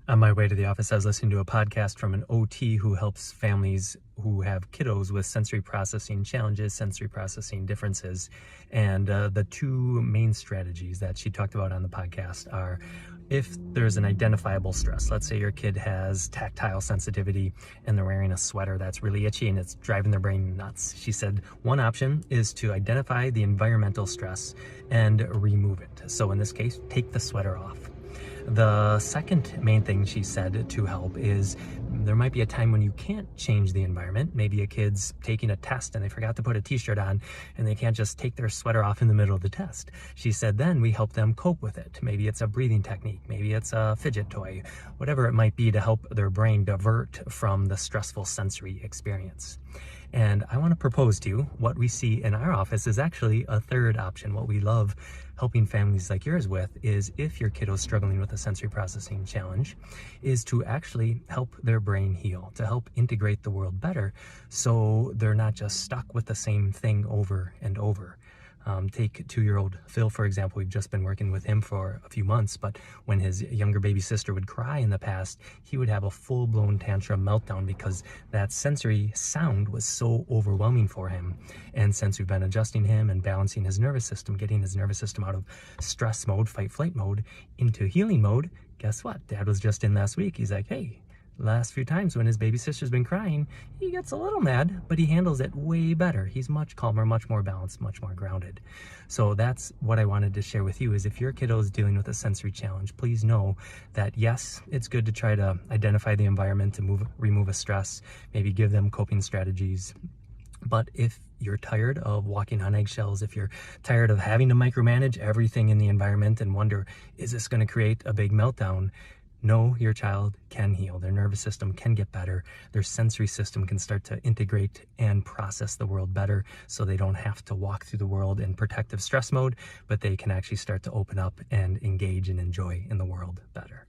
On my way to the office, I was listening to a podcast from an OT who helps families who have kiddos with sensory processing challenges, sensory processing differences. And the two main strategies that she talked about on the podcast are if there's an identifiable stress. Let's say your kid has tactile sensitivity and they're wearing a sweater that's really itchy and it's driving their brain nuts. She said one option is to identify the environmental stress and remove it. So in this case, take the sweater off. The second main thing she said to help is there might be a time when you can't change the environment. Maybe a kid's taking a test and they forgot to put a t-shirt on and they can't just take their sweater off in the middle of the test. She said then we help them cope with it. Maybe it's a breathing technique, maybe it's a fidget toy, whatever it might be to help their brain divert from the stressful sensory experience. And I want to propose to you what we see in our office is actually a third option. What we love helping families like yours with is if your kiddo's struggling with a sensory processing challenge, is to actually help their brain heal, to help integrate the world better so they're not just stuck with the same thing over and over. Take 2-year-old Phil, for example. We've just been working with him for a few months, but when his younger baby sister would cry in the past, he would have a full-blown tantrum meltdown because that sensory sound was so overwhelming for him. And since we've been adjusting him and balancing his nervous system, getting his nervous system out of stress mode, fight-flight mode, into healing mode, guess what? Dad was just in last week. He's like, hey, last few times when his baby sister's been crying, he gets a little mad, but he handles it way better. He's much calmer, much more balanced, much more grounded. So that's what I wanted to share with you is if your kiddo is dealing with a sensory challenge, please know that yes, it's good to try to identify the environment and remove a stress, maybe give them coping strategies. But if you're tired of walking on eggshells, if you're tired of having to micromanage everything in the environment and wonder, is this going to create a big meltdown? No, your child can heal. Their nervous system can get better. Their sensory system can start to integrate and process the world better so they don't have to walk through the world in protective stress mode, but they can actually start to open up and engage and enjoy in the world better.